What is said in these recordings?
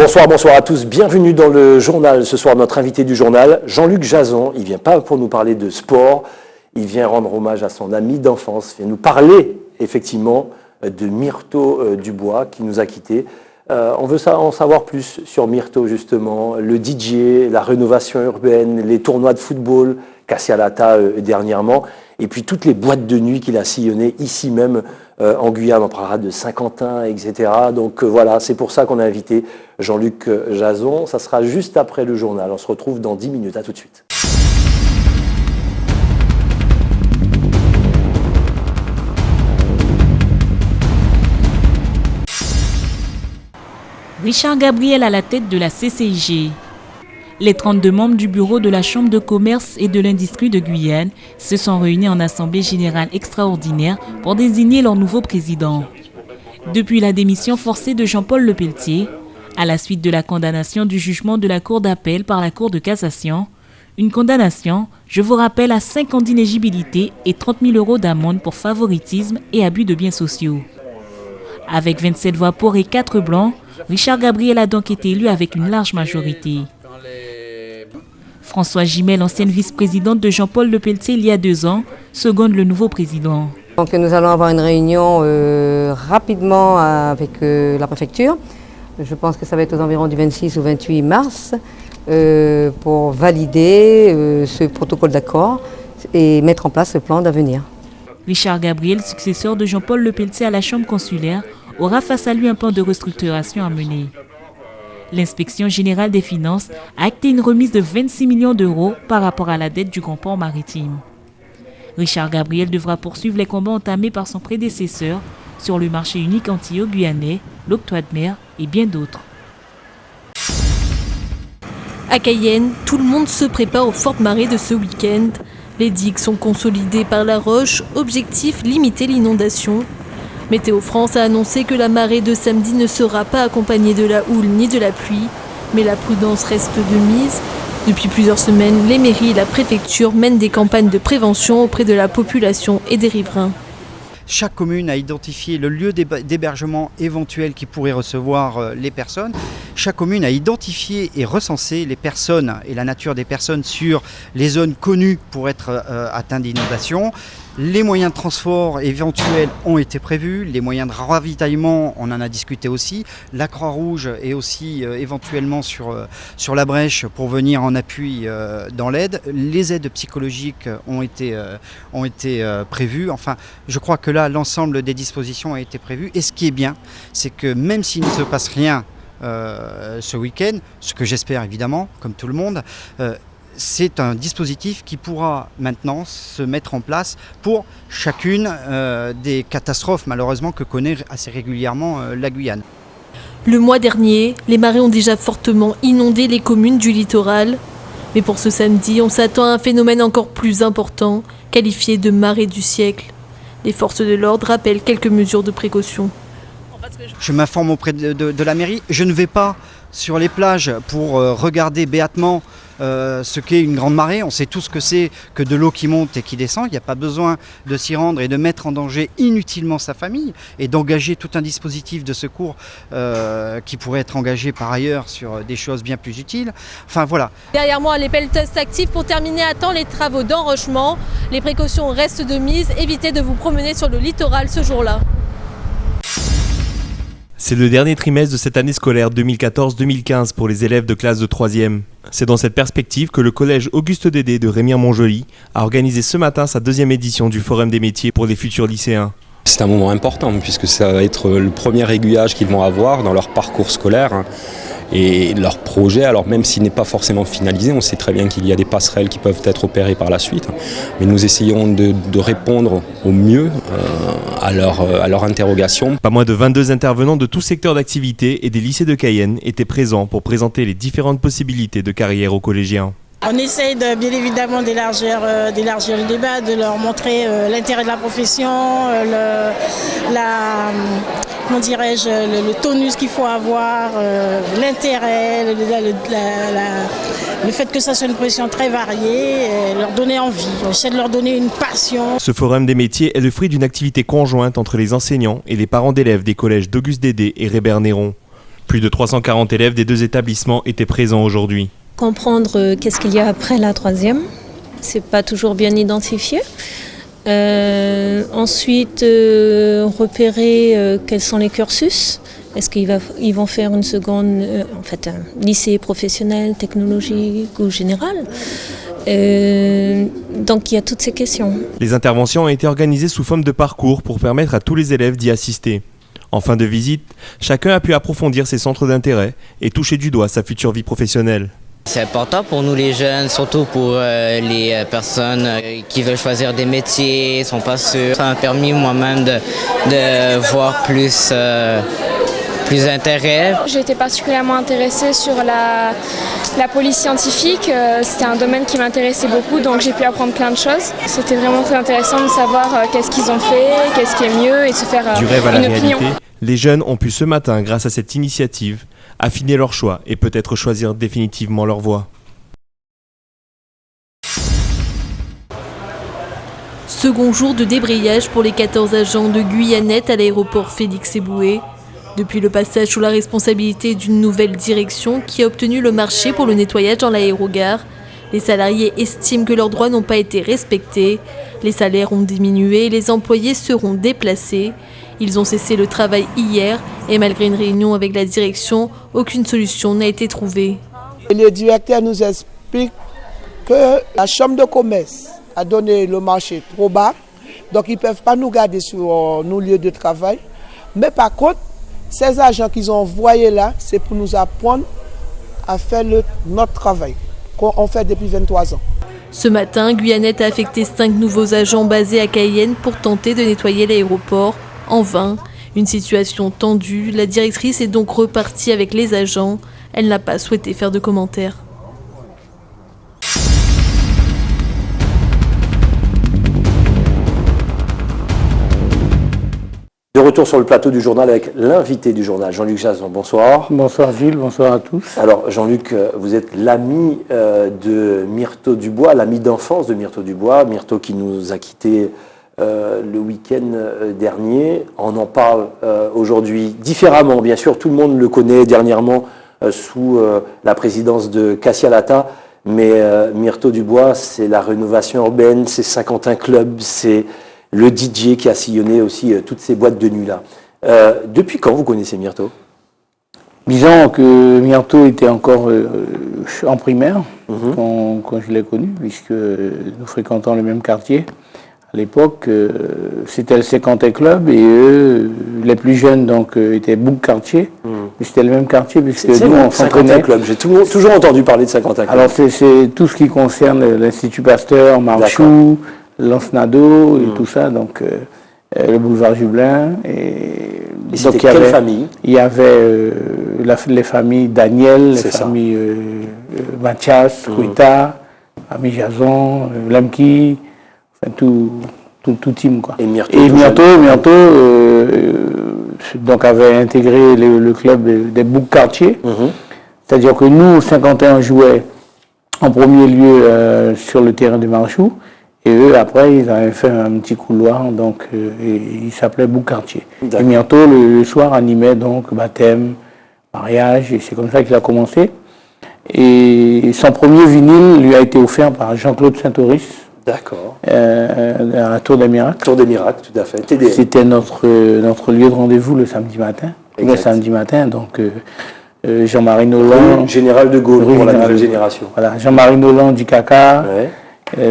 Bonsoir à tous. Bienvenue dans le journal. Ce soir, notre invité du journal, Jean-Luc Jazon. Il ne vient pas pour nous parler de sport. Il vient rendre hommage à son ami d'enfance. Il vient nous parler, effectivement, de Myrto Dubois, qui nous a quittés. On veut en savoir plus sur Myrto, justement. Le DJ, la rénovation urbaine, les tournois de football, Cassialata dernièrement. Et puis toutes les boîtes de nuit qu'il a sillonnées ici même en Guyane, en parlera de Saint-Quentin, etc. Donc voilà, c'est pour ça qu'on a invité Jean-Luc Jazon. Ça sera juste après le journal. On se retrouve dans 10 minutes. À tout de suite. Richard Gabriel à la tête de la CCIG. Les 32 membres du bureau de la Chambre de commerce et de l'industrie de Guyane se sont réunis en assemblée générale extraordinaire pour désigner leur nouveau président. Depuis la démission forcée de Jean-Paul Lepelletier, à la suite de la condamnation du jugement de la Cour d'appel par la Cour de cassation, une condamnation, je vous rappelle, à 5 ans d'inéligibilité et 30 000 € d'amende pour favoritisme et abus de biens sociaux. Avec 27 voix pour et 4 blancs, Richard Gabriel a donc été élu avec une large majorité. François Gimel, ancienne vice-présidente de Jean-Paul Lepelletier il y a 2 ans, seconde le nouveau président. Donc nous allons avoir une réunion rapidement avec la préfecture. Je pense que ça va être aux environs du 26 ou 28 mars pour valider ce protocole d'accord et mettre en place le plan d'avenir. Richard Gabriel, successeur de Jean-Paul Lepelletier à la Chambre consulaire, aura face à lui un plan de restructuration à mener. L'inspection générale des finances a acté une remise de 26 millions d'euros par rapport à la dette du Grand Port maritime. Richard Gabriel devra poursuivre les combats entamés par son prédécesseur sur le marché unique antillais-guyanais, l'octroi de mer et bien d'autres. À Cayenne, tout le monde se prépare aux fortes marées de ce week-end. Les digues sont consolidées par la roche, objectif limiter l'inondation. Météo France a annoncé que la marée de samedi ne sera pas accompagnée de la houle ni de la pluie, mais la prudence reste de mise. Depuis plusieurs semaines, les mairies et la préfecture mènent des campagnes de prévention auprès de la population et des riverains. Chaque commune a identifié le lieu d'hébergement éventuel qui pourrait recevoir les personnes. Chaque commune a identifié et recensé les personnes et la nature des personnes sur les zones connues pour être atteintes d'inondations. Les moyens de transport éventuels ont été prévus, les moyens de ravitaillement, on en a discuté aussi. La Croix-Rouge est aussi éventuellement sur la brèche pour venir en appui dans l'aide. Les aides psychologiques ont été prévues. Enfin, je crois que là, l'ensemble des dispositions a été prévu. Et ce qui est bien, c'est que même s'il ne se passe rien ce week-end, ce que j'espère évidemment, comme tout le monde, c'est un dispositif qui pourra maintenant se mettre en place pour chacune des catastrophes malheureusement que connaît assez régulièrement la Guyane. Le mois dernier, les marées ont déjà fortement inondé les communes du littoral. Mais pour ce samedi, on s'attend à un phénomène encore plus important, qualifié de marée du siècle. Les forces de l'ordre rappellent quelques mesures de précaution. Je m'informe auprès de la mairie. Je ne vais pas sur les plages pour regarder béatement ce qu'est une grande marée. On sait tous ce que c'est que de l'eau qui monte et qui descend. Il n'y a pas besoin de s'y rendre et de mettre en danger inutilement sa famille et d'engager tout un dispositif de secours qui pourrait être engagé par ailleurs sur des choses bien plus utiles. Enfin voilà. Derrière moi, les pelleteuses s'activent pour terminer à temps les travaux d'enrochement. Les précautions restent de mise. Évitez de vous promener sur le littoral ce jour-là. C'est le dernier trimestre de cette année scolaire 2014-2015 pour les élèves de classe de 3e. C'est dans cette perspective que le collège Auguste Dédé de Remire-Montjoly a organisé ce matin sa 2e édition du Forum des métiers pour les futurs lycéens. C'est un moment important puisque ça va être le premier aiguillage qu'ils vont avoir dans leur parcours scolaire et leur projet. Alors même s'il n'est pas forcément finalisé, on sait très bien qu'il y a des passerelles qui peuvent être opérées par la suite. Mais nous essayons de répondre au mieux à leur interrogation. Pas moins de 22 intervenants de tous secteurs d'activité et des lycées de Cayenne étaient présents pour présenter les différentes possibilités de carrière aux collégiens. On essaye bien évidemment d'élargir le débat, de leur montrer l'intérêt de la profession, le tonus qu'il faut avoir, l'intérêt, le fait que ça soit une profession très variée, leur donner envie. On essaie de leur donner une passion. Ce forum des métiers est le fruit d'une activité conjointe entre les enseignants et les parents d'élèves des collèges d'Auguste Dédé et Rébert-Néron. Plus de 340 élèves des 2 établissements étaient présents aujourd'hui. Comprendre qu'est-ce qu'il y a après la troisième, c'est pas toujours bien identifié. Ensuite, repérer quels sont les cursus. Est-ce qu'ils vont faire une seconde, un lycée professionnel, technologique ou général? Donc il y a toutes ces questions. Les interventions ont été organisées sous forme de parcours pour permettre à tous les élèves d'y assister. En fin de visite, chacun a pu approfondir ses centres d'intérêt et toucher du doigt sa future vie professionnelle. C'est important pour nous les jeunes, surtout pour les personnes qui veulent choisir des métiers, sont pas sûrs. Ça m'a permis moi-même de voir plus d'intérêt. J'ai été particulièrement intéressée sur la police scientifique. C'était un domaine qui m'intéressait beaucoup, donc j'ai pu apprendre plein de choses. C'était vraiment très intéressant de savoir qu'est-ce qu'ils ont fait, qu'est-ce qui est mieux et de se faire du rêve à la une opinion. réalité, les jeunes ont pu ce matin, grâce à cette initiative, affiner leur choix et peut-être choisir définitivement leur voie. Second jour de débrayage pour les 14 agents de Guyanette à l'aéroport Félix-Éboué. Depuis le passage sous la responsabilité d'une nouvelle direction qui a obtenu le marché pour le nettoyage dans l'aérogare, les salariés estiment que leurs droits n'ont pas été respectés, les salaires ont diminué et les employés seront déplacés. Ils ont cessé le travail hier et malgré une réunion avec la direction, aucune solution n'a été trouvée. Le directeur nous explique que la chambre de commerce a donné le marché trop bas, donc ils ne peuvent pas nous garder sur nos lieux de travail. Mais par contre, ces agents qu'ils ont envoyés là, c'est pour nous apprendre à faire notre travail qu'on fait depuis 23 ans. Ce matin, Guyanette a affecté 5 nouveaux agents basés à Cayenne pour tenter de nettoyer l'aéroport. En vain, une situation tendue, la directrice est donc repartie avec les agents. Elle n'a pas souhaité faire de commentaires. De retour sur le plateau du journal avec l'invité du journal, Jean-Luc Jazon. Bonsoir. Bonsoir Gilles, bonsoir à tous. Alors Jean-Luc, vous êtes l'ami de Myrto Dubois, l'ami d'enfance de Myrto Dubois. Myrto qui nous a quittés le week-end dernier. On en parle aujourd'hui différemment. Bien sûr, tout le monde le connaît dernièrement sous la présidence de Kassia Lata. Mais Myrto Dubois, c'est la rénovation urbaine, c'est Saint-Quentin Club, c'est le DJ qui a sillonné aussi toutes ces boîtes de nuit-là. Depuis quand vous connaissez Myrto? Disons que Myrto était encore en primaire quand je l'ai connu, puisque nous fréquentons le même quartier. À l'époque, c'était le Saint-Quentin Club et eux, les plus jeunes, donc, étaient Bouc-Quartier. Mais c'était le même quartier, puisque nous, on s'entraînait. Club, j'ai toujours entendu parler de Saint-Quentin Club. Alors, c'est tout ce qui concerne l'Institut Pasteur, Marchou, Lance-Nado et tout ça, donc le boulevard Jublin. Et donc, quelle famille? Il y avait les familles Daniel, les familles Mathias, Kouita, famille Jason, Lemki, enfin tout team, quoi. Et Myrto donc avait intégré le club des Bouc-Quartier. C'est-à-dire que nous, 51, on jouait en premier lieu sur le terrain de Marchou. Et eux, après, ils avaient fait un petit couloir, donc il s'appelait Bouc-Quartier. Et Myrto, le soir, animait donc baptême, mariage, et c'est comme ça qu'il a commencé. Et son premier vinyle lui a été offert par Jean-Claude Saint-Oris. D'accord. À Tour des Miracles. Tour des Miracles, tout à fait. TDM. C'était notre lieu de rendez-vous le samedi matin. Le samedi matin, donc Jean-Marie Nolan. Général de Gaulle pour la nouvelle génération. Voilà, Jean-Marie Nolan du Caca.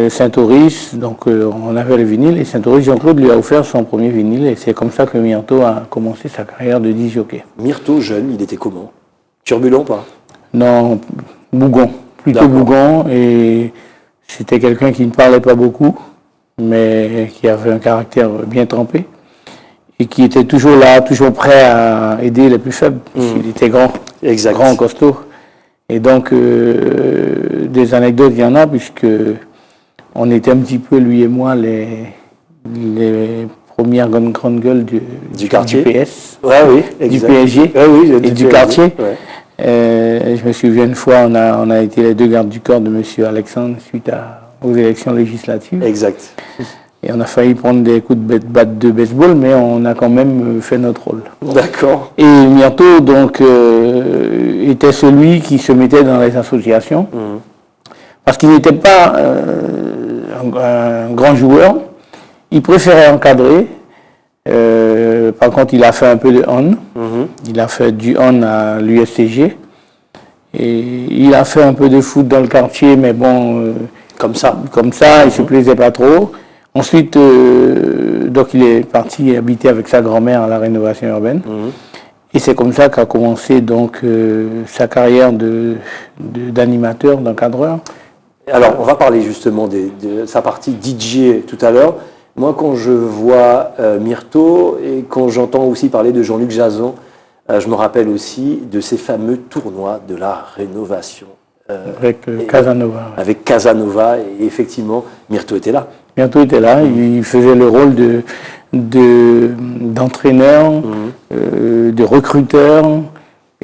Saint-Oris, donc on avait le vinyle et Saint-Oris, Jean-Claude lui a offert son premier vinyle et c'est comme ça que Myrto a commencé sa carrière de disc jockey. Myrto, jeune, il était comment? Turbulent ou pas? Non, bougon, plutôt bougon, et c'était quelqu'un qui ne parlait pas beaucoup, mais qui avait un caractère bien trempé et qui était toujours là, toujours prêt à aider les plus faibles. Il était grand, grand, costaud. Et donc, des anecdotes, il y en a, puisque on était un petit peu, lui et moi, les premières grandes gueules du quartier. Du PS, du PSG et du quartier. Je me souviens une fois, on a été les deux gardes du corps de M. Alexandre suite aux élections législatives. Exact. Et on a failli prendre des coups de batte de baseball, mais on a quand même fait notre rôle. D'accord. Et Myrto, donc, était celui qui se mettait dans les associations, parce qu'il n'était pas un grand joueur. Il préférait encadrer. Par contre, il a fait un peu de on. Il a fait du on à l'USCG. Et il a fait un peu de foot dans le quartier, mais bon, comme ça, il se plaisait pas trop. Ensuite, donc il est parti habiter avec sa grand-mère à la rénovation urbaine. Et c'est comme ça qu'a commencé donc sa carrière d'animateur, d'encadreur. Alors, on va parler justement de sa partie DJ tout à l'heure. Moi, quand je vois Myrto et quand j'entends aussi parler de Jean-Luc Jason, je me rappelle aussi de ces fameux tournois de la rénovation. Avec Casanova. Avec Casanova, et effectivement, Myrto était là. Myrto était là, il faisait le rôle d'entraîneur, de recruteur.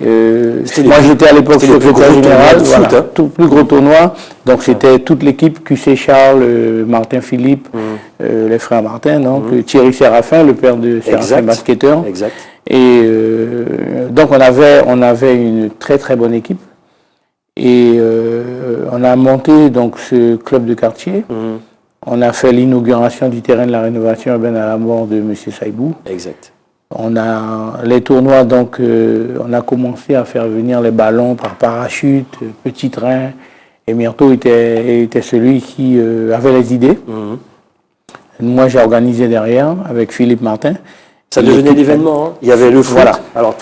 Moi j'étais à l'époque secrétaire général, voilà, tout plus gros tournoi. Donc c'était toute l'équipe, QC Charles, Martin Philippe, les frères Martin, donc Thierry Séraphin, le père de Séraphin basketteur. Exact. Et donc on avait une très très bonne équipe. Et on a monté donc ce club de quartier. On a fait l'inauguration du terrain de la rénovation urbaine à la mort de M. Saïbou. Exact. On a les tournois, donc on a commencé à faire venir les ballons par parachute, petit train. Et Myrto était celui qui avait les idées. Moi, j'ai organisé derrière avec Philippe Martin. Ça devenait l'événement. Hein. Il y avait le foot. Voilà. Alors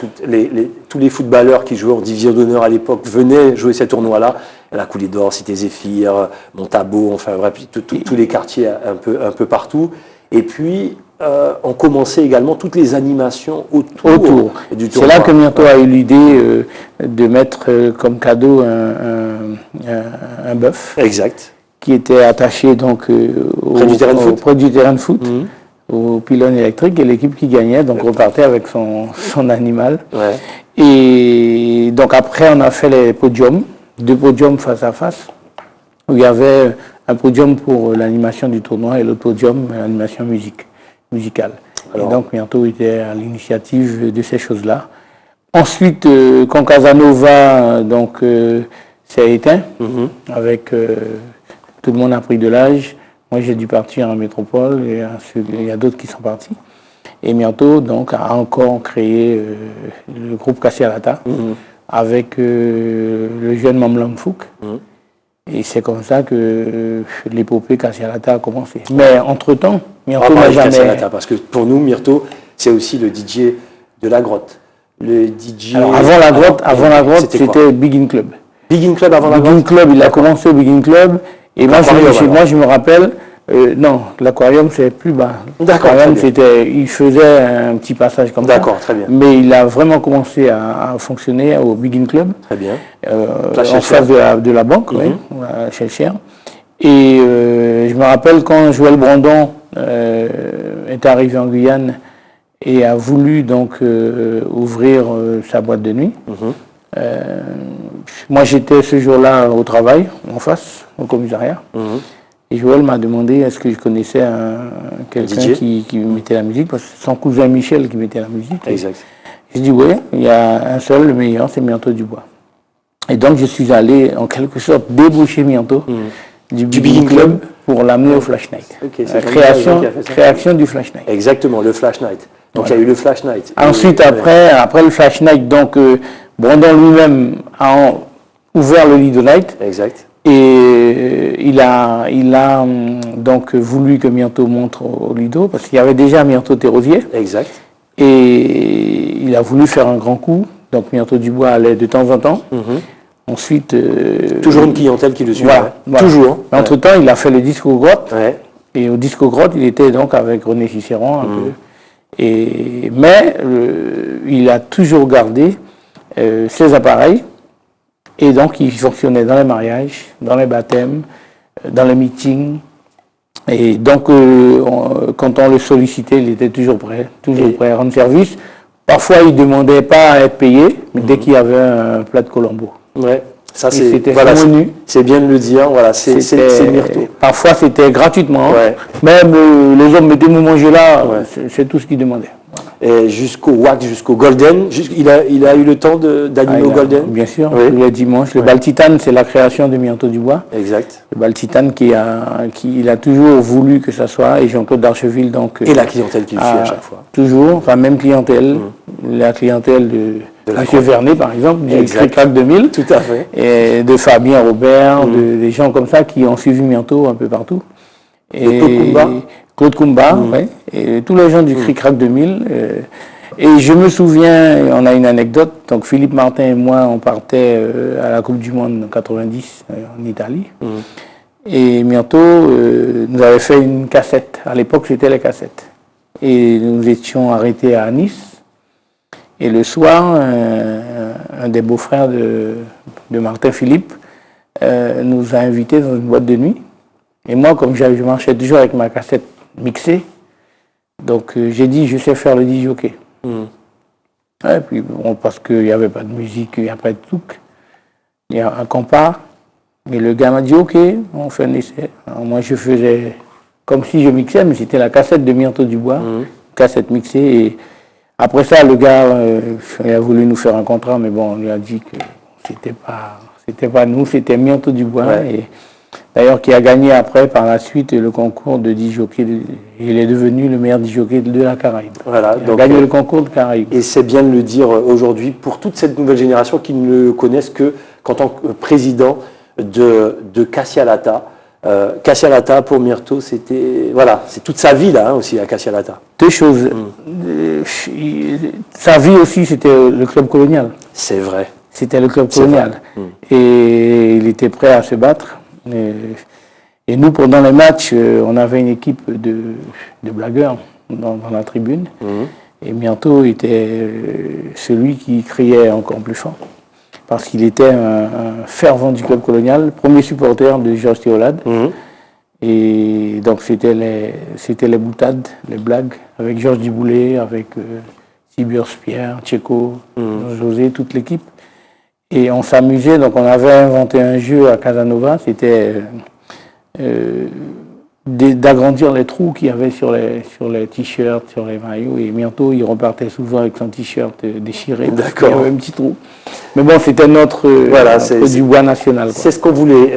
tous les footballeurs qui jouaient en division d'honneur à l'époque venaient jouer ces tournois-là. La Coulée d'Or, Cité Zéphyr, Montabo, enfin bref, tous les quartiers un peu partout. Et puis on commençait également toutes les animations autour du tournoi. C'est là que Myrto a eu l'idée de mettre comme cadeau un bœuf. Exact. Qui était attaché donc près du terrain de foot. Au pylône électrique, et l'équipe qui gagnait donc repartait avec son animal. Ouais. Et donc après on a fait les podiums, 2 podiums face à face, où il y avait un podium pour l'animation du tournoi et l'autre podium l'animation musicale. Et donc Myrto était à l'initiative de ces choses-là. Ensuite, quand Casanova donc s'est éteint, avec tout le monde a pris de l'âge. Moi, j'ai dû partir en métropole, et il y a d'autres qui sont partis. Et Myrto, donc, a encore créé le groupe Kassialata avec le jeune Mamlam Fouk. Et c'est comme ça que l'épopée Kassialata a commencé. Mais entre-temps, Myrto n'a jamais... Parce que pour nous, Myrto, c'est aussi le DJ de la grotte. Le DJ... Alors, avant la grotte, c'était Begin Club. Begin Club avant la grotte. Begin Club, il a commencé au Begin Club. Et moi, je me rappelle, non, l'aquarium c'est plus bas. L'aquarium, il faisait un petit passage comme ça. D'accord, très bien. Mais il a vraiment commencé à fonctionner au Begin Club. Très bien. En face de la banque, oui, à Chelcher. Et je me rappelle quand Joël Brandon est arrivé en Guyane et a voulu donc ouvrir sa boîte de nuit. Moi, j'étais ce jour-là au travail, en face, au commissariat. Et Joël m'a demandé est-ce que je connaissais quelqu'un qui mettait la musique, parce que c'est son cousin Michel qui mettait la musique. Exact. J'ai dit oui, il y a un seul, le meilleur, c'est Myrto Dubois. Et donc, je suis allé, en quelque sorte, débaucher Myrto du Begin Club pour l'amener au Flash Night. Okay, création du Flash Night. Exactement, le Flash Night. Donc, il y a eu le Flash Night. Ensuite, après le Flash Night, donc, Brandon lui-même a ouvert le Lido Night. Exact. Et il a donc voulu que Myrto montre au Lido, parce qu'il y avait déjà Myrto Thérosier. Exact. Et il a voulu faire un grand coup. Donc Myrto Dubois allait de temps en temps. Ensuite... toujours une clientèle qui le suivait. Voilà. Toujours. Entre-temps, il a fait le Disco Grotte. Ouais. Et au Disco Grotte, il était donc avec René Cicéron un peu. Mais il a toujours gardé ses appareils. Et donc, il fonctionnait dans les mariages, dans les baptêmes, dans les meetings. Et donc, quand on le sollicitait, il était toujours prêt à rendre service. Parfois, il ne demandait pas à être payé, mais dès qu'il y avait un plat de Colombo. Ouais. Ça, c'était voilà, menu. C'est bien de le dire. Voilà, c'est Myrto. Parfois, c'était gratuitement. Ouais. Même les hommes mettaient nous manger là, c'est tout ce qu'ils demandaient. Et jusqu'au wax, jusqu'au golden, il a eu le temps d'animer au golden. Bien sûr, tous les dimanches. Le bal titane, c'est la création de Myrto Dubois. Exact. Le bal titane il a toujours voulu que ça soit, et Jean-Claude Darcheville, donc. Et la clientèle qui le suit à chaque fois. Toujours, enfin même clientèle, la clientèle de M. Vernet, par exemple, du Cric-Crac 2000. Tout à fait. Et de Fabien Robert, des gens comme ça qui ont suivi Myrto un peu partout. Et Claude Koumba, et tous les gens du Cric-Crac 2000. Et je me souviens, on a une anecdote, donc Philippe Martin et moi, on partait à la Coupe du Monde en 90 en Italie. Et Myrto nous avait fait une cassette. À l'époque, c'était les cassettes. Et nous étions arrêtés à Nice. Et le soir, un des beaux-frères de Martin Philippe nous a invités dans une boîte de nuit. Et moi, comme je marchais toujours avec ma cassette mixée, donc j'ai dit, je sais faire le disjockey. Et puis, bon, parce qu'il n'y avait pas de musique, il n'y a pas de souk, il y a un compas. Et le gars m'a dit, ok, on fait un essai. Alors, moi, je faisais comme si je mixais, mais c'était la cassette de Myrto Dubois, cassette mixée. Et après ça, le gars il a voulu nous faire un contrat, mais bon, on lui a dit que c'était pas nous, c'était Myrto Dubois. Ouais. Et d'ailleurs, qui a gagné après, par la suite, le concours de disjockey. Il est devenu le meilleur disjockey de la Caraïbe. Voilà, il a gagné le concours de Caraïbe. Et c'est bien de le dire aujourd'hui pour toute cette nouvelle génération qui ne le connaissent que qu'en tant que président de Cassialata. Cassialata, pour Myrto, c'était... Voilà, c'est toute sa vie, là, aussi, à Cassialata. Deux choses. Sa vie aussi, c'était le club colonial. C'est vrai. C'était le club colonial. Et il était prêt à se battre. Et nous, pendant les matchs, on avait une équipe de blagueurs dans la tribune. Et Myrto était celui qui criait encore plus fort. Parce qu'il était un fervent du club colonial, premier supporter de Georges Théolade. Et donc c'était les boutades, les blagues, avec Georges Duboulet, avec Siburs Pierre, Tchéco, José, toute l'équipe. Et on s'amusait, donc on avait inventé un jeu à Casanova, c'était d'agrandir les trous qu'il y avait sur les t-shirts, sur les maillots. Et Myrto, il repartait souvent avec son t-shirt déchiré. D'accord. Il y avait un petit trou. Mais bon, c'était notre Dubois national. C'est ce qu'on voulait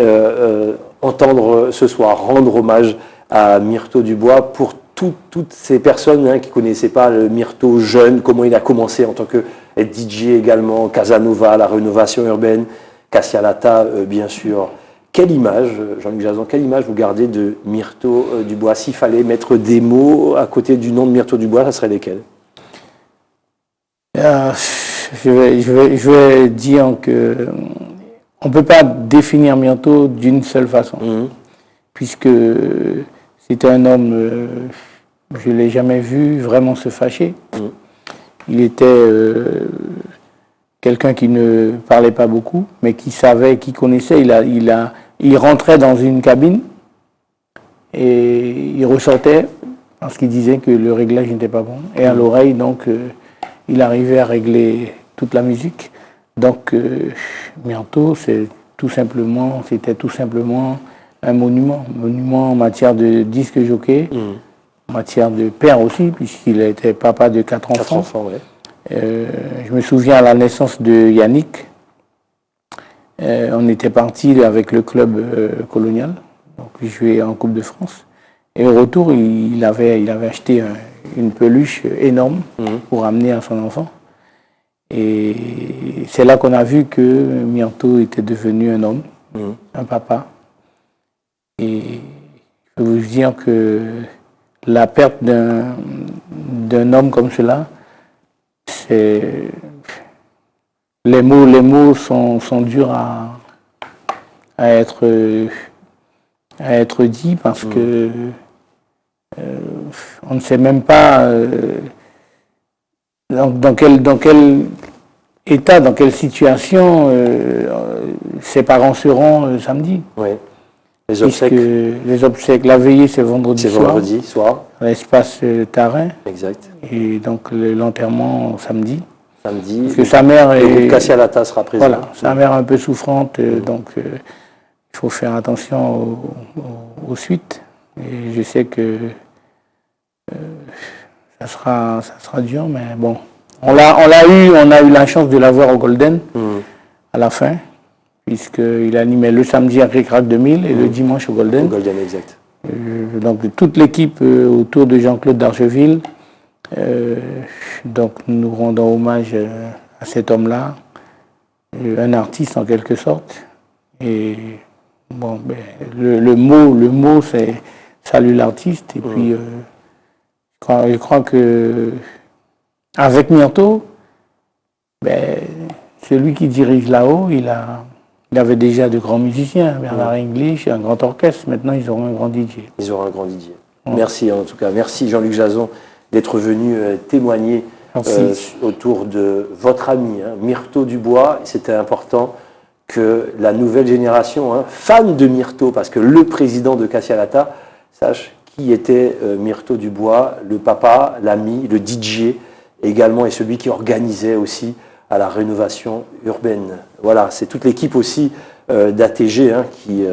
entendre ce soir, rendre hommage à Myrto Dubois pour toutes ces personnes qui ne connaissaient pas le Myrto jeune, comment il a commencé en tant que DJ également, Casanova, la rénovation urbaine, Cassialata, bien sûr. Quelle image, Jean-Luc Jazon, quelle image vous gardez de Myrto Dubois? S'il fallait mettre des mots à côté du nom de Myrto Dubois, ça serait lesquels? Je vais dire que on ne peut pas définir Myrto d'une seule façon, puisque c'était un homme, je ne l'ai jamais vu vraiment se fâcher. Il était quelqu'un qui ne parlait pas beaucoup, mais qui savait, qui connaissait. Il rentrait dans une cabine et il ressortait parce qu'il disait que le réglage n'était pas bon. Et à l'oreille, donc, il arrivait à régler toute la musique. Donc, Myrto, c'était tout simplement un monument en matière de disque jockey, en matière de père aussi, puisqu'il était papa de 4 enfants. 4 enfants, ouais. Je me souviens à la naissance de Yannick, on était parti avec le club colonial, donc il jouait en Coupe de France. Et au retour, il avait acheté une peluche énorme pour amener à son enfant. Et c'est là qu'on a vu que Myrto était devenu un homme, un papa. Et je peux vous dire que la perte d'un homme comme cela, les mots sont durs à être dits parce que on ne sait même pas dans quel état, dans quelle situation ses parents seront samedi. Oui. Les obsèques. Les obsèques, la veillée c'est vendredi soir. C'est vendredi soir. À l'espace Tarin. Exact. Et donc l'enterrement samedi. Samedi. Parce que sa mère le groupe Kassia Lata sera présent. Voilà, sa mère est un peu souffrante, donc il faut faire attention aux suites. Et je sais que ça sera dur, mais bon. On a eu la chance de l'avoir au Golden à la fin, puisqu'il animait le samedi à Cricrac 2000 et le dimanche au Golden. Au Golden, exact. Donc toute l'équipe autour de Jean-Claude Darcheville. Donc nous rendons hommage à cet homme-là, un artiste en quelque sorte. Et bon, ben, le mot c'est salut l'artiste. Et puis je crois que avec Myrto, ben, celui qui dirige là-haut, il avait déjà de grands musiciens, Bernard English, un grand orchestre. Maintenant, ils auront un grand DJ. Ils auront un grand DJ. Merci en tout cas. Merci Jean-Luc Jason d'être venu témoigner autour de votre ami, Myrto Dubois. C'était important que la nouvelle génération, fan de Myrto, parce que le président de Kassia Lata, sache qui était Myrto Dubois, le papa, l'ami, le DJ également, et celui qui organisait aussi à la rénovation urbaine. Voilà, c'est toute l'équipe aussi d'ATG qui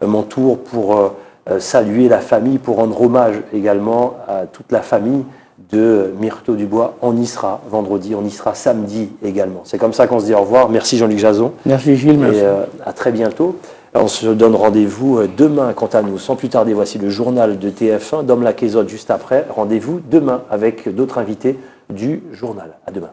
m'entoure pour saluer la famille, pour rendre hommage également à toute la famille de Myrto Dubois. On y sera vendredi, on y sera samedi également. C'est comme ça qu'on se dit au revoir. Merci Jean-Luc Jason. Merci Gilles, merci. Et à très bientôt. On se donne rendez-vous demain, quant à nous. Sans plus tarder, voici le journal de TF1. Dom Laquezotte juste après. Rendez-vous demain avec d'autres invités du journal. À demain.